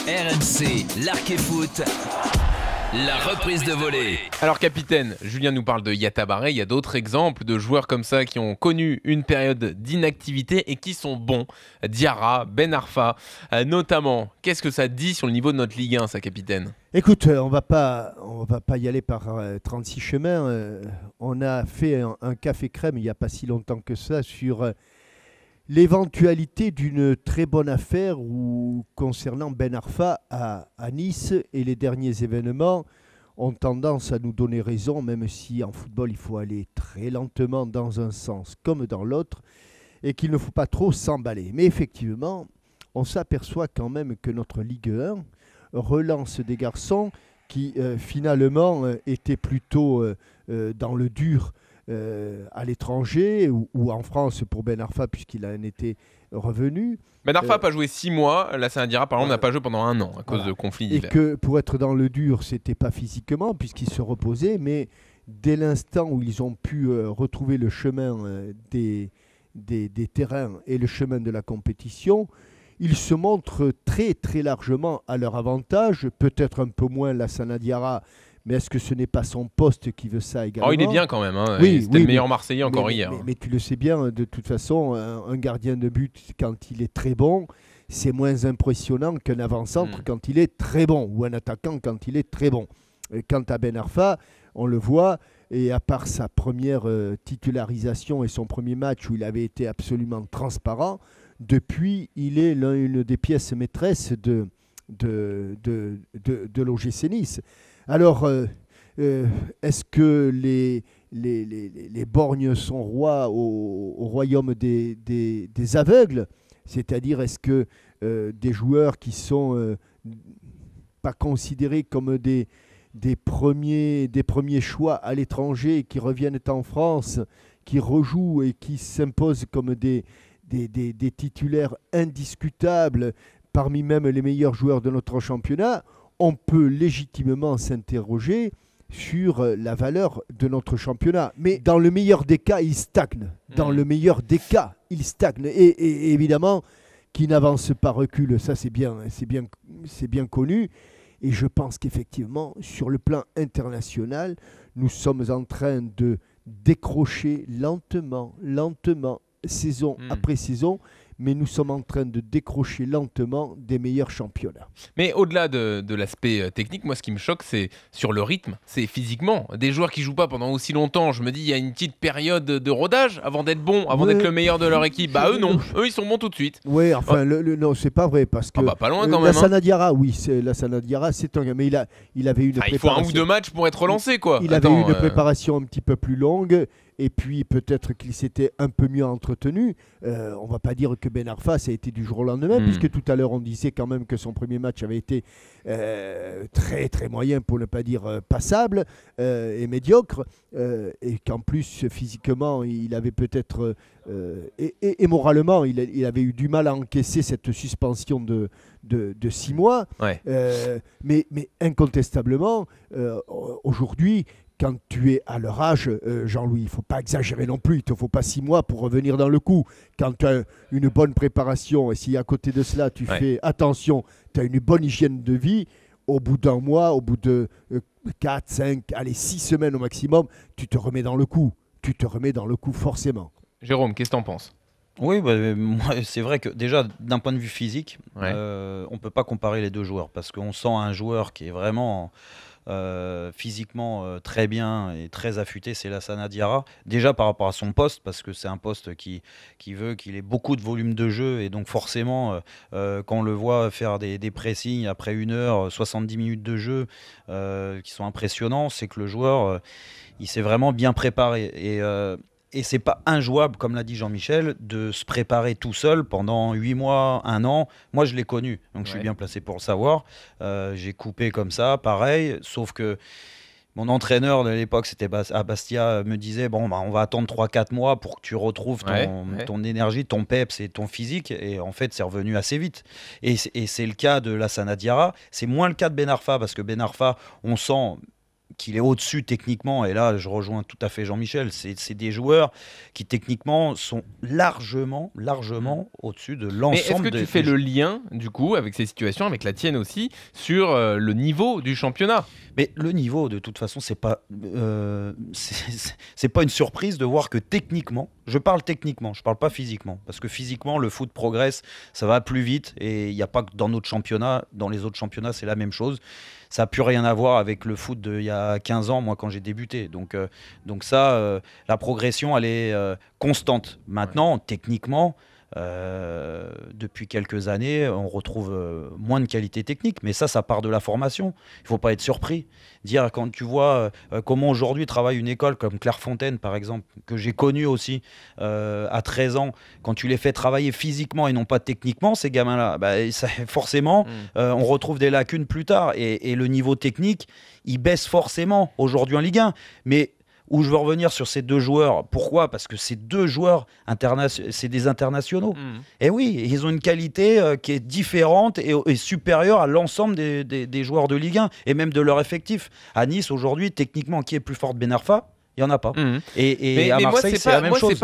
RMC, l'Arc et Foot, la reprise de volée. Alors capitaine, Julien nous parle de Yatabaré, il y a d'autres exemples de joueurs comme ça qui ont connu une période d'inactivité et qui sont bons. Diarra, Ben Arfa, notamment. Qu'est-ce que ça dit sur le niveau de notre Ligue 1, ça capitaine ? Écoute, on va pas y aller par 36 chemins. On a fait un café crème il n'y a pas si longtemps que ça sur l'éventualité d'une très bonne affaire concernant Ben Arfa à Nice, et les derniers événements ont tendance à nous donner raison, même si en football il faut aller très lentement dans un sens comme dans l'autre et qu'il ne faut pas trop s'emballer. Mais effectivement, on s'aperçoit quand même que notre Ligue 1 relance des garçons qui finalement étaient plutôt dans le dur à l'étranger ou en France pour Ben Arfa puisqu'il en était revenu. Ben Arfa n'a pas joué 6 mois, Lassana Diarra par exemple n'a pas joué pendant 1 an à cause de conflits divers. Et que pour être dans le dur, c'était pas physiquement puisqu'il se reposait, mais dès l'instant où ils ont pu retrouver le chemin des terrains et le chemin de la compétition, ils se montrent très très largement à leur avantage, peut-être un peu moins Lassana Diarra. Mais est-ce que ce n'est pas son poste qui veut ça également ? Oh, il est bien quand même. Hein. Oui, c'était le meilleur Marseillais encore hier. Mais tu le sais bien, de toute façon, un gardien de but, quand il est très bon, c'est moins impressionnant qu'un avant-centre quand il est très bon, ou un attaquant quand il est très bon. Et quant à Ben Arfa, on le voit, et à part sa première titularisation et son premier match où il avait été absolument transparent, depuis, il est l'une des pièces maîtresses de l'OGC Nice. Alors, est-ce que les borgnes sont rois au royaume des aveugles ? C'est-à-dire, est-ce que des joueurs qui sont pas considérés comme des premiers choix à l'étranger, qui reviennent en France, qui rejouent et qui s'imposent comme des titulaires indiscutables, parmi même les meilleurs joueurs de notre championnat, on peut légitimement s'interroger sur la valeur de notre championnat. Mais dans le meilleur des cas, il stagne. Dans le meilleur des cas, il stagne. Et évidemment, qui n'avance pas recule. Ça, c'est bien connu. Et je pense qu'effectivement, sur le plan international, nous sommes en train de décrocher lentement, saison après saison, mais nous sommes en train de décrocher lentement des meilleurs championnats. Mais au-delà de l'aspect technique, moi ce qui me choque, c'est sur le rythme, c'est physiquement. Des joueurs qui ne jouent pas pendant aussi longtemps, je me dis il y a une petite période de rodage avant d'être bon, avant d'être le meilleur de leur équipe. Bah eux non, eux ils sont bons tout de suite. Oui, enfin non, c'est pas vrai parce que pas loin quand même. Lassana Diarra, oui, Lassana Diarra, c'est un gars, mais il avait une préparation. Il faut 1 ou 2 matchs pour être relancé quoi. Il avait une préparation un petit peu plus longue. Et puis peut-être qu'il s'était un peu mieux entretenu. On ne va pas dire que Ben Arfa, ça a été du jour au lendemain, puisque tout à l'heure on disait quand même que son premier match avait été très très moyen, pour ne pas dire passable et médiocre, et qu'en plus physiquement il avait peut-être et moralement il avait eu du mal à encaisser cette suspension de 6 mois. Ouais. Mais incontestablement, aujourd'hui, quand tu es à leur âge, Jean-Louis, il ne faut pas exagérer non plus. Il ne te faut pas 6 mois pour revenir dans le coup. Quand tu as une bonne préparation, et si à côté de cela, tu fais attention, tu as une bonne hygiène de vie, au bout d'un mois, au bout de 4, 5, allez, 6 semaines au maximum, tu te remets dans le coup. Tu te remets dans le coup forcément. Jérôme, qu'est-ce que tu en penses ? Oui, c'est vrai que déjà, d'un point de vue physique, on ne peut pas comparer les deux joueurs parce qu'on sent un joueur qui est vraiment physiquement très bien et très affûté, c'est Lassana Diarra. Déjà par rapport à son poste, parce que c'est un poste qui veut qu'il ait beaucoup de volume de jeu et donc forcément, quand on le voit faire des pressings après 1 heure, 70 minutes de jeu qui sont impressionnants, c'est que le joueur, il s'est vraiment bien préparé. Et c'est pas injouable, comme l'a dit Jean-Michel, de se préparer tout seul pendant 8 mois, 1 an. Moi, je l'ai connu, donc je suis bien placé pour le savoir. J'ai coupé comme ça, pareil, sauf que mon entraîneur de l'époque, c'était à Bastia, me disait on va attendre 3-4 mois pour que tu retrouves ton énergie, ton peps et ton physique. Et en fait, c'est revenu assez vite. Et c'est le cas de Lassana Diarra. C'est moins le cas de Ben Arfa, parce que Ben Arfa, on sent qu'il est au-dessus techniquement, et là je rejoins tout à fait Jean-Michel, c'est des joueurs qui techniquement sont largement au-dessus de l'ensemble. Mais est-ce que tu fais le lien, du coup, avec ces situations, avec la tienne aussi, sur le niveau du championnat ? Mais le niveau, de toute façon, c'est pas une surprise de voir que techniquement, je parle techniquement, je parle pas physiquement, parce que physiquement, le foot progresse, ça va plus vite, et il n'y a pas que dans notre championnat, dans les autres championnats, c'est la même chose. Ça n'a plus rien à voir avec le foot d'il y a 15 ans, moi, quand j'ai débuté. Donc ça, la progression, elle est constante. Maintenant, techniquement, depuis quelques années, on retrouve moins de qualité technique, mais ça part de la formation. Il ne faut pas être surpris. Dire, quand tu vois comment aujourd'hui travaille une école comme Clairefontaine, par exemple, que j'ai connue aussi à 13 ans, quand tu les fais travailler physiquement et non pas techniquement, ces gamins-là, forcément, on retrouve des lacunes plus tard. Et le niveau technique, il baisse forcément aujourd'hui en Ligue 1. Mais où je veux revenir sur ces deux joueurs. Pourquoi ? Parce que ces deux joueurs, c'est des internationaux. Et oui, ils ont une qualité qui est différente et supérieure à l'ensemble des joueurs de Ligue 1 et même de leur effectif. À Nice, aujourd'hui, techniquement, qui est plus fort de Ben Arfa ? Il n'y en a pas. Et à Marseille, c'est la même chose.